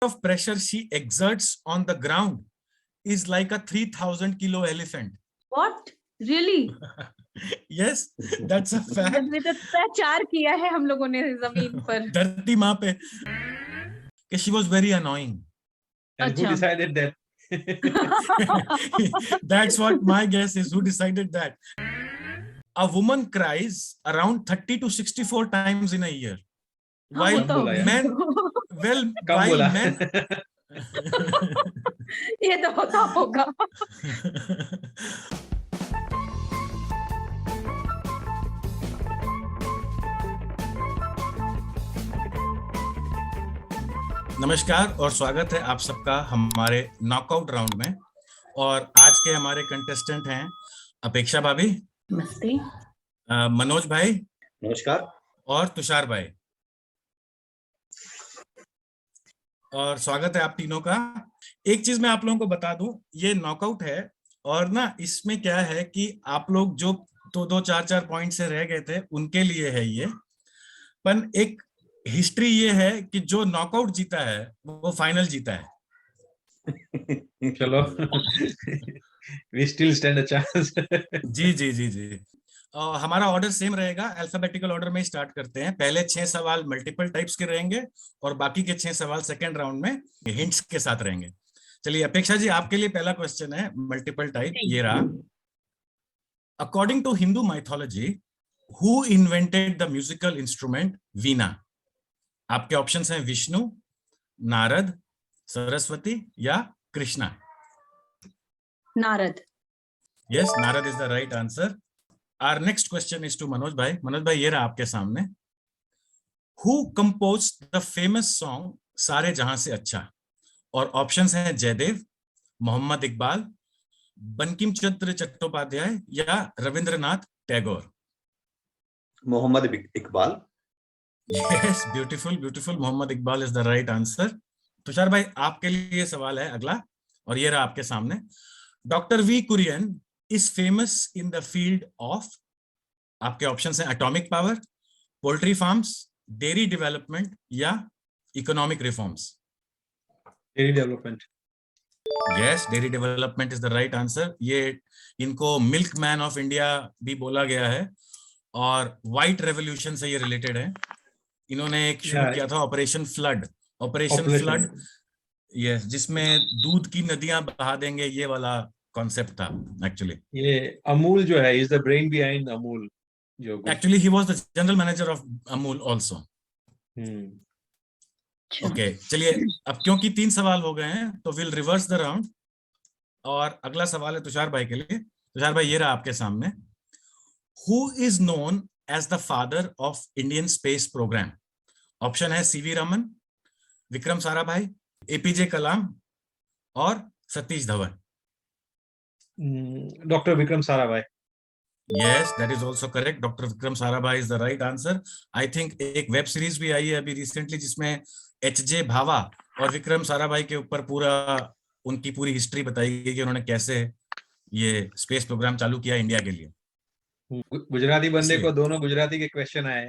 of pressure she exerts on the ground is like a 3,000 kilo elephant. What? Really? Yes, that's a fact. अत्याचार किया है हम लोगों ने जमीन पर. धरती माँ पे. She was very annoying. And who decided that? That's what my guess is. Who decided that? A woman cries around 30 to 64 times in a year. While men, while men. ये तो होता होगा. नमस्कार और स्वागत है आप सबका हमारे नॉकआउट राउंड में. और आज के हमारे कंटेस्टेंट हैं अपेक्षा भाभी, नमस्ते, मनोज भाई, नमस्कार, और तुषार भाई. और स्वागत है आप तीनों का. एक चीज मैं आप लोगों को बता दूं, ये नॉकआउट है और ना इसमें क्या है कि आप लोग जो दो चार पॉइंट से रह गए थे उनके लिए है ये. पर एक हिस्ट्री ये है कि जो नॉकआउट जीता है वो फाइनल जीता है. चलो, we still stand a chance. जी जी जी जी. हमारा ऑर्डर सेम रहेगा, अल्फाबेटिकल ऑर्डर में ही स्टार्ट करते हैं. पहले 6 सवाल मल्टीपल टाइप्स के रहेंगे और बाकी के 6 सवाल सेकंड राउंड में हिंट्स के साथ रहेंगे. चलिए अपेक्षा जी, आपके लिए पहला क्वेश्चन है मल्टीपल टाइप. ये रहा. According to Hindu mythology, who invented the musical instrument veena? आपके ऑप्शंस हैं विष्णु, नारद, सरस्वती या Krishna. Narad. Yes, Narad is the right answer. Our next question is to Manoj भाई. मनोज भाई, ये रहा आपके सामने. Who composed the famous song Saare Jahan से अच्छा? और ऑप्शंस हैं जयदेव, मोहम्मद इकबाल, बंकिम चंद्र चट्टोपाध्याय या Rabindranath Tagore. Mohammad Iqbal. Yes, beautiful, beautiful. Mohammad Iqbal is the right answer. Tushar भाई, आपके लिए सवाल है अगला और ये रहा आपके सामने. Doctor V Kurien is famous in the field of, आपके ऑप्शंस हैं atomic power, poultry farms, dairy development या economic reforms. Dairy development. Yes, dairy development is the right answer. ये इनको मिल्क मैन ऑफ इंडिया भी बोला गया है और व्हाइट रेवोल्यूशन से ये रिलेटेड है. इन्होंने एक शुरू किया था operation flood. Operation flood, yes, जिसमें दूध की नदियां बहा देंगे, ये वाला कॉन्सेप्ट था एक्चुअली. ये अमूल जो है is the brain behind Amul. जो actually he was the general manager of Amul also. Okay, चलिए अब क्योंकि 3 सवाल हो गए हैं तो विल रिवर्स द राउंड और अगला सवाल है तुषार भाई के लिए. तुषार भाई, ये रहा आपके सामने. Who is known as the father of Indian space program? Option है सीवी रमन, विक्रम साराभाई, एपीजे कलाम और Satish Dhawan. Doctor Vikram Sarabhai. Yes, that is also correct. Doctor Vikram Sarabhai is the right answer. I think एक वेब सीरीज भी आई है अभी रिसेंटली जिसमें एचजे भावा और विक्रम साराभाई के ऊपर पूरा उनकी पूरी हिस्ट्री बताई गई कि उन्होंने कैसे ये स्पेस प्रोग्राम चालू किया इंडिया के लिए. गुजराती बंदे को दोनों गुजराती के क्वेश्चन आए.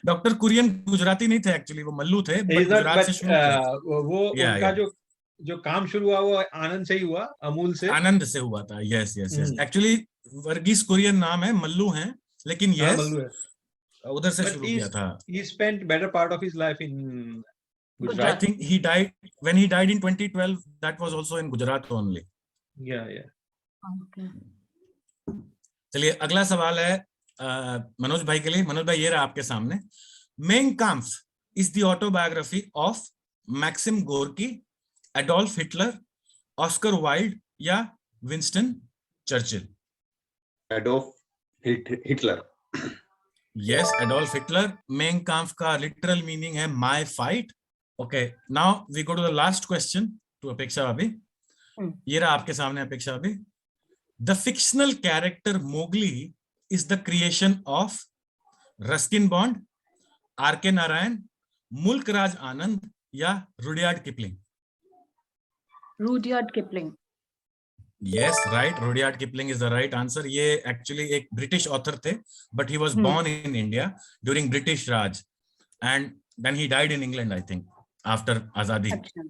डॉक्टर कुरियन गुजराती नहीं थे एक्चुअली, वो मल्लू थे. गुजरात से शुरू किया. वो उनका जो काम शुरू हुआ वो आनंद से ही हुआ, अमूल से. आनंद से हुआ था. Yes yes yes. Actually Verghese Kurien नाम है, मल्लू हैं, लेकिन यस उधर से शुरू किया था. He spent better part of his life in Gujarat. I think he died when he died in 2012. That was also in Gujarat only. Yeah. Okay. चलिए अगला सवाल है मनोज भाई के लिए. मनोज भाई, ये रहा आपके सामने. Mein Kampf is the autobiography of Maxim Gorky, Adolf Hitler, Oscar Wilde या Winston Churchill. Adolf Hitler. Yes, Adolf Hitler. Mein Kampf का लिटरल मीनिंग है my fight. Okay, now we go to the last question to Apeksha भाभी. ये रहा आपके सामने अपेक्षा भाभी. The fictional character Mowgli is the creation of Ruskin Bond, R.K. Narayan, Mulk Raj Anand या Rudyard Kipling. Rudyard Kipling. Yes, right. Rudyard Kipling is the right answer. ये actually एक British author थे, but he was born in India during British Raj. And then he died in England, I think, after Azadi. अच्छा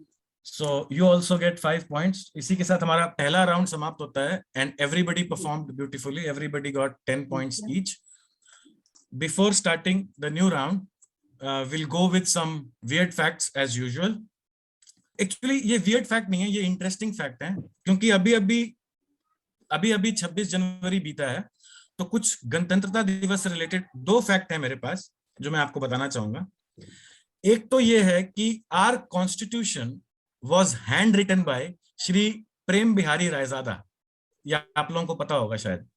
So you also get 5 points. इसी के साथ हमारा पहला round समाप्त होता है and everybody performed beautifully. Everybody got 10 points each. Before starting the new round, we'll go with some weird facts as usual. Actually ये weird fact नहीं है, ये interesting fact है, क्योंकि अभी 26 जनवरी बीता है, तो कुछ गणतंत्रता दिवस से रिलेटेड 2 फैक्ट है मेरे पास जो मैं आपको बताना चाहूंगा। एक तो ये है कि our constitution was hand written by Shri Prem Bihari Raizada, या आप लोगों को पता होगा शायद,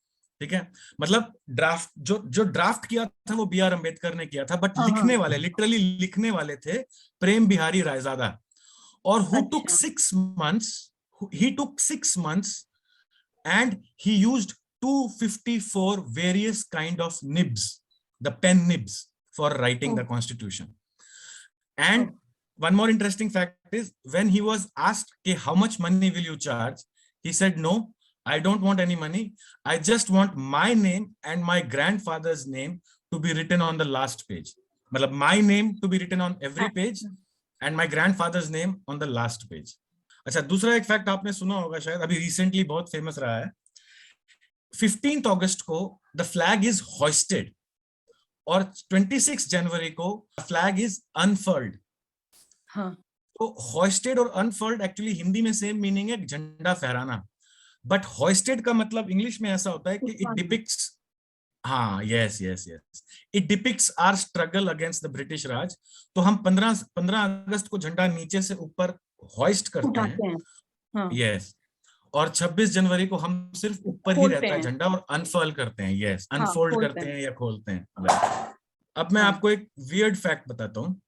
ठीक है। मतलब ड्राफ्ट जो ड्राफ्ट किया था वो B.R. अम्बेडकर ने किया था, बट लिखने वाले, लिटरली लिखने वाले थे प्रेम बिहारी रायजादा। और who took 6 months, he took 6 months and he used 254 various kind of nibs, the pen nibs, for writing the constitution. And one more interesting fact is, when he was asked, okay, how much money will you charge? He said, no, I don't want any money. I just want my name and my grandfather's name to be written on the last page. मतलब my name to be written on every page and my grandfather's name on the last page. अच्छा, दूसरा एक fact आपने सुना होगा शायद, अभी recently बहुत फेमस रहा है। 15th अगस्त को the flag is hoisted और 26 जनवरी को flag is unfurled. हाँ तो hoisted और unfurled एक्चुअली हिंदी में सेम मीनिंग है, झंडा फहराना, बट hoisted का मतलब इंग्लिश में ऐसा होता है कि इट डिपिक्ट्स, हाँ yes, it depicts our struggle against the British Raj. तो हम 15 अगस्त को झंडा नीचे से ऊपर होइस्ट करते हैं, यस, और 26 जनवरी को हम सिर्फ ऊपर ही रहता है झंडा और अनफर्ल करते हैं, यस, अनफोल्ड करते हैं या खोलते हैं। अब मैं आपको एक वियर्ड फैक्ट बताता हूँ।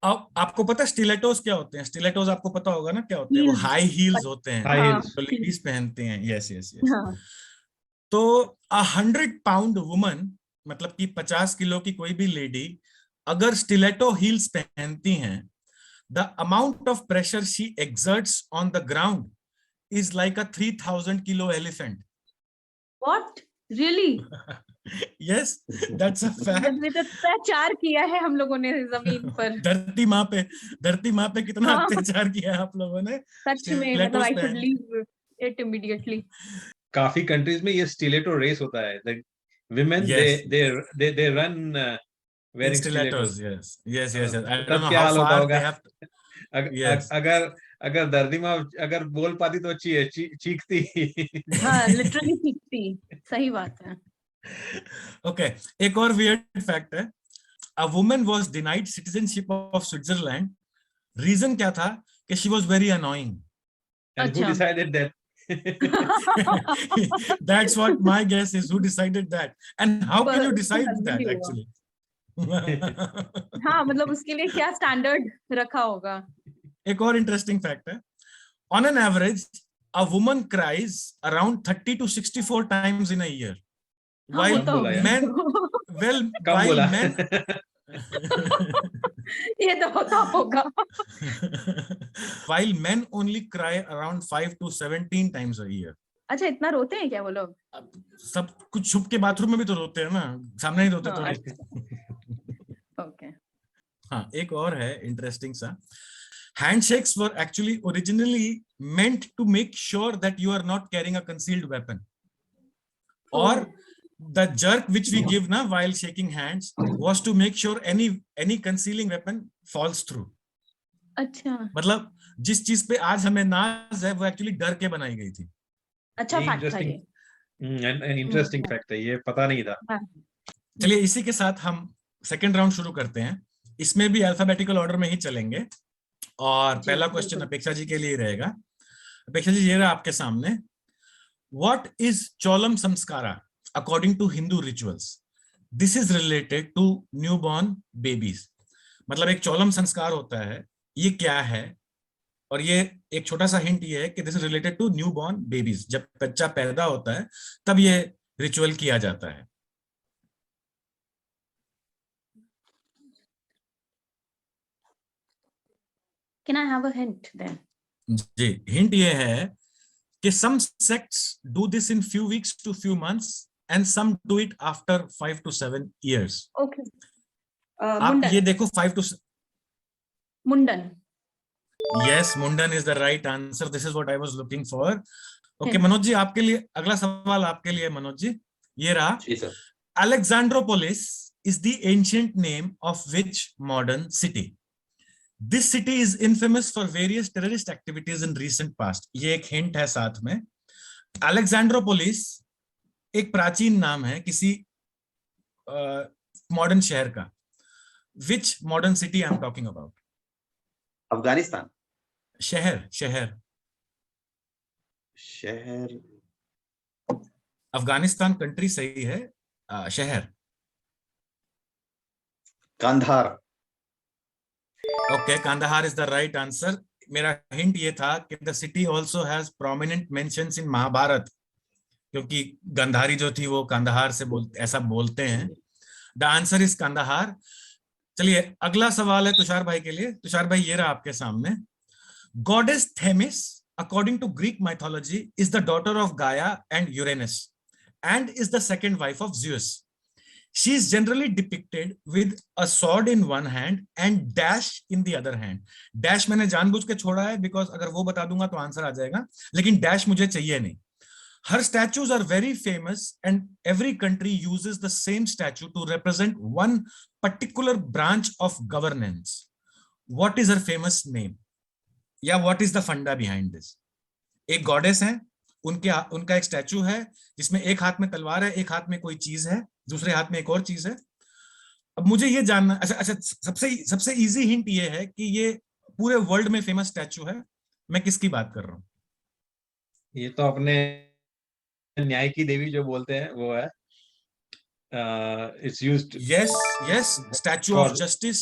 अब आपको पता है स्टिलेटोस क्या होते हैं? स्टिलेटोस आपको पता होगा ना क्या होते हैं? वो हाई हील्स होते हैं जो लेडीज पहनते हैं, यस। तो 100 पाउंड वुमन, मतलब कि 50 किलो की कोई भी लेडी अगर स्टिलेटो हील्स पहनती हैं, the amount of pressure she exerts on the ground is like a 3,000 kilo elephant. What? Really? Yes, that's a fact. अत्याचार किया है हम लोगों ने जमीन पर। धरती माँ पे कितना अत्याचार किया है आप लोगों ने। सच में, मतलब I should leave it immediately. काफी कंट्रीज में ये स्टिलेटो रेस होता है। The women they run wearing stilettos. Yes. I don't know क्या how हाल होता far होगा? they have. अगर दर्दी माँ अगर बोल पाती तो चीखती। हाँ, लिटरली चीखती, सही बात है। Okay, एक और weird fact है। A woman was denied citizenship of Switzerland. Reason क्या था? कि she was very annoying. And who decided that? That's what my guess is. Who decided that? And how can you decide that actually? हाँ, मतलब उसके लिए क्या standard रखा होगा? एक और इंटरेस्टिंग फैक्ट है। On an average, a woman cries around 30 to 64 times in a year. While men, ये तो होता होगा। While men only cry around 5 to 17 times a year. अच्छा, इतना रोते हैं क्या वो लोग? सब कुछ छुप के बाथरूम में भी तो रोते हैं ना, सामने ही रोते थोड़े। ओके। हाँ, एक और है इंटरेस्टिंग सा। Handshakes were actually originally meant to make sure that you are not carrying a concealed weapon. Or the jerk which we give na while shaking hands was to make sure any concealing weapon falls through. अच्छा, मतलब जिस चीज पे आज हमें नाज है वो एक्चुअली डर के बनाई गई थी। अच्छा फैक्ट था ये। इंटरेस्टिंग फैक्ट है ये, पता नहीं था। चलिए इसी के साथ हम सेकंड राउंड शुरू करते हैं। इसमें भी अल्फाबेटिकल ऑर्डर में ही चलेंगे और पहला क्वेश्चन अपेक्षा जी के लिए रहेगा। अपेक्षा जी, ये रहा आपके सामने। What is Cholom संस्कारा according to Hindu rituals? This is related to newborn babies. मतलब एक चोलम संस्कार होता है, ये क्या है? और ये एक छोटा सा हिंट ये है कि this is related to newborn babies. जब बच्चा पैदा होता है तब ये रिचुअल किया जाता है। Can I have a hint then? जी, हिंट ये है कि some sects do this in few weeks to few months and some do it after 5 to 7 years. Okay. आप ये देखो 5 to मुंडन. Yes, Mundan is the right answer. This is what I was looking for. Okay, Hint. Manoj ji आपके लिए अगला सवाल आपके लिए मनोज जी ये रहा. जी sir. Alexandropolis is the ancient name of which modern city? This city is infamous for various terrorist activities in recent past. ये एक हिंट है साथ में. Alexandropolis एक प्राचीन नाम है किसी मॉडर्न शहर का. Which modern city I'm talking about? Afghanistan. शहर शहर शहर. अफगानिस्तान कंट्री सही है. शहर Kandahar. Okay, Kandahar is the right answer. मेरा हिंट ये था कि the city also has prominent mentions in Mahabharata, क्योंकि गंधारी जो थी वो कांधार से ऐसा बोलते हैं. The answer is Kandahar. चलिए अगला सवाल है तुषार भाई के लिए. तुषार भाई ये रहा आपके सामने. Goddess Themis according to Greek mythology is the daughter of Gaia and Uranus and is the second wife of Zeus. She is generally depicted with a sword in one hand and dash in the other hand. Dash मैंने जानबूझ के छोड़ा है because अगर वो बता दूंगा तो आंसर आ जाएगा, लेकिन dash मुझे चाहिए नहीं. Her statues are very famous and every country uses the same statue to represent one particular branch of governance. What is her famous name? या व्हाट इज द फंडा बिहाइंड दिस? एक goddess है, उनका एक statue है जिसमें एक हाथ में तलवार है, एक हाथ में कोई चीज है, दूसरे हाथ में एक और चीज है. अब मुझे ये जानना, अच्छा सबसे इजी हिंट ये है कि ये पूरे वर्ल्ड में फेमस स्टैचू है. मैं किसकी बात कर रहा हूँ? ये तो अपने न्याय की देवी जो बोलते हैं वो है. It's used. Yes, statue of justice.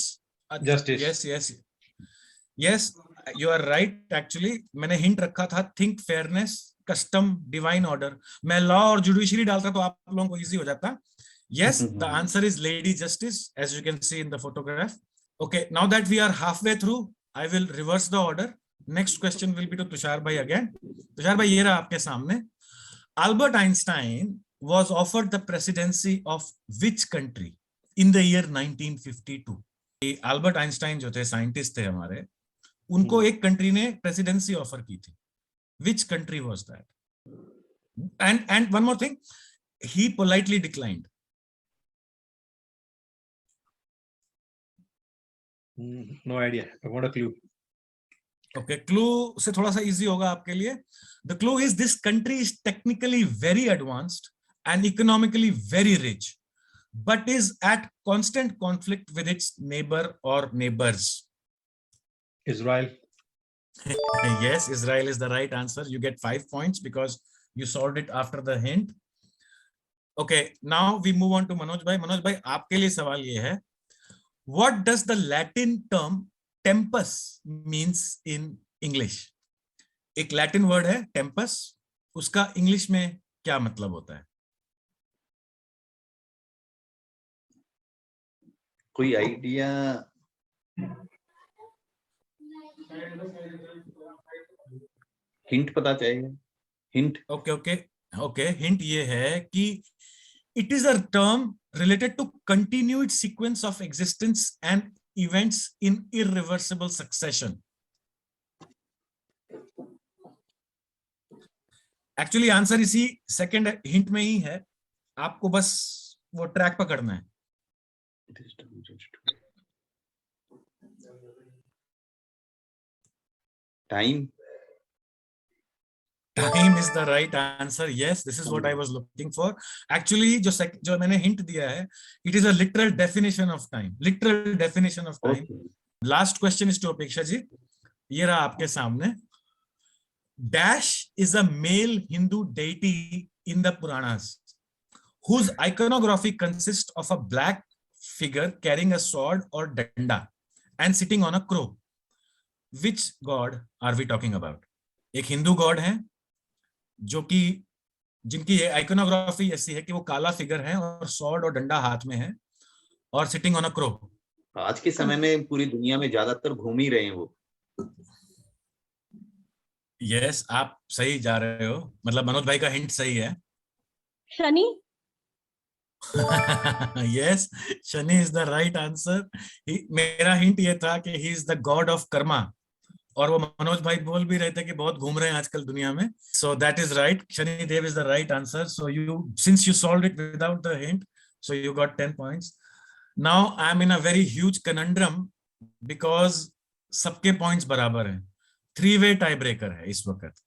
Yes, you are right. Actually मैंने हिंट रखा था think fairness custom divine order. मैं लॉ और जुडिशरी डालता तो आप लोगों को इजी हो जाता. Yes, the answer is lady justice as you can see in the photograph. Okay, now that we are half way through, I will reverse the order. Next question will be to Tushar भाई again. Tushar भाई ये रहा आपके सामने. Albert Einstein was offered the presidency of which country in the year 1952? Albert Einstein जो थे scientist थे हमारे, उनको एक कंट्री ने प्रेसिडेंसी ऑफर की थी. Which country was that? And one more thing, he politely declined. No idea. I want a clue. Okay, clue से थोड़ा सा इजी होगा आपके लिए. The clue is this country is technically very advanced and economically very rich, but is at constant conflict with its neighbor or neighbors. Israel. Yes, Israel is the right answer. You get 5 points because you solved it after the hint. Okay, now we move on to Manoj bhai. Manoj bhai, आपके लिए सवाल ये है. What does the Latin term tempus means in English? एक Latin word है Tempest, उसका English में क्या मतलब होता है? कोई आइडिया? हिंट पता चाहिए. हिंट. ओके, हिंट ये है कि it is a term related to continued sequence of existence and events in irreversible succession. Actually answer इसी सेकंड हिंट में ही है, आपको बस वो ट्रैक पकड़ना है. Time. Time is the right answer. Yes, this is what I was looking for. Actually, जो मैंने हिंट दिया है, it is a literal definition of time. Literal definition of time. Okay. Last question is to अपेक्षा जी. ये रहा आपके सामने. Dash is a male Hindu deity in the Puranas, whose iconography consists of a black figure carrying a sword or danda and sitting on a crow. Which god are we talking about? एक Hindu God है जो कि जिनकी ये iconography ऐसी है कि वो काला फिगर है और स्वॉर्ड और डंडा हाथ में है और सिटिंग ऑन अ क्रो. आज के समय में पूरी दुनिया में ज्यादातर घूम ही रहे हैं वो. यस, आप सही जा रहे हो. मतलब मनोज भाई का हिंट सही है. Shani. Yes, Shani is the right answer. मेरा हिंट ये था कि he is the god of karma. और वो मनोज भाई बोल भी रहे थे कि बहुत घूम रहे हैं आजकल दुनिया में. So that is right. Shani Dev is the right answer. So since you solved it without the hint, so you got 10 points. Now I am in a very huge conundrum because सबके points बराबर हैं. 3-way tiebreaker है इस वक्त.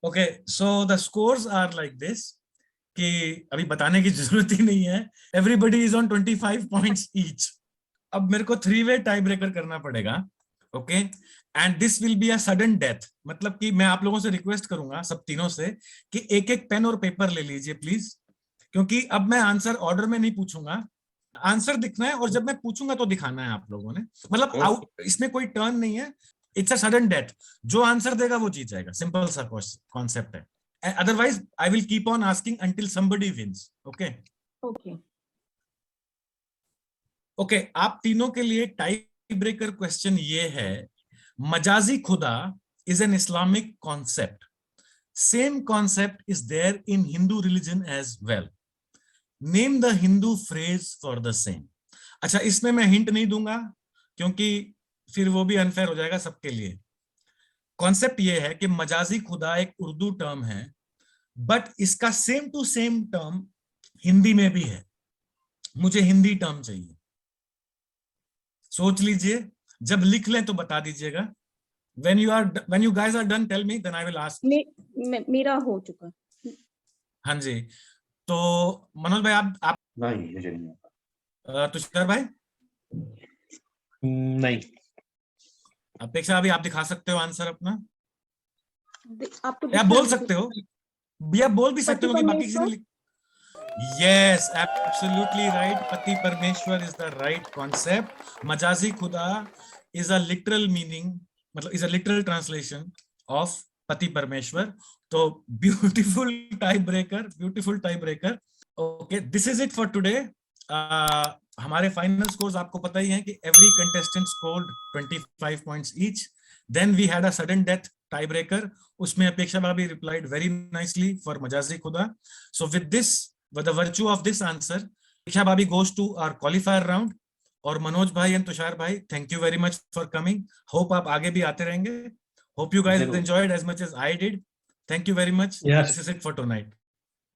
Okay, so the scores are like this. कि अभी बताने की जरूरत ही नहीं है. Everybody is on 25 points each. अब मेरे को 3-way tiebreaker करना पड़ेगा. Okay, and this will be a sudden death. मतलब कि मैं आप लोगों से रिक्वेस्ट करूंगा सब तीनों से कि एक एक पेन और पेपर ले लीजिए प्लीज, क्योंकि अब मैं आंसर ऑर्डर में नहीं पूछूंगा. आंसर दिखना है और जब मैं पूछूंगा तो दिखाना है आप लोगों ने. मतलब इसमें कोई टर्न नहीं है. It's a sudden death. जो आंसर देगा वो जीत जाएगा. सिंपल सा कॉन्सेप्ट है. Otherwise, I will keep on asking until somebody wins. Okay. Okay. Okay. आप तीनों के लिए टाई ब्रेकर क्वेश्चन ये है. मजाजी खुदा is an Islamic concept. Same concept is there in Hindu religion as well. Name the Hindu phrase for the same. अच्छा, इसमें मैं हिंट नहीं दूंगा क्योंकि फिर वो भी अनफेयर हो जाएगा सबके लिए. कॉन्सेप्ट ये है कि मजाजी खुदा एक उर्दू टर्म है, बट इसका same to same term Hindi में भी है. मुझे हिंदी टर्म चाहिए. सोच लीजिए. जब लिख लें तो बता दीजिएगा. when you guys are done, tell me, then I will ask. मेरा हो चुका. हाँ जी. तो मनोज भाई आप नहीं, मुझे नहीं. तुषार भाई नहीं. अपेक्षा अभी आप दिखा सकते हो आंसर अपना. आप तो या बोल सकते हो. भैया बोल भी सकते हो कि बाकी किसी ने. Yes, absolutely right. पति परमेश्वर is the right concept. मजाजी खुदा is a literal meaning, मतलब is a literal translation of पति परमेश्वर. तो beautiful tiebreaker. Okay, this is it for today. हमारे फाइनल स्कोर्स आपको पता ही है कि every contestant scored 25 points each. Then we had a sudden death tiebreaker. उसमें अपेक्षा भाभी replied very nicely for मजाजी खुदा. So with this, with the virtue of this answer, अपेक्षा भाभी goes to our qualifier round. और मनोज भाई एंड तुषार भाई, thank you very much for coming. Hope आप आगे भी आते रहेंगे. Hope you guys enjoyed as much as I did. Thank you very much. Yes. This is it for tonight.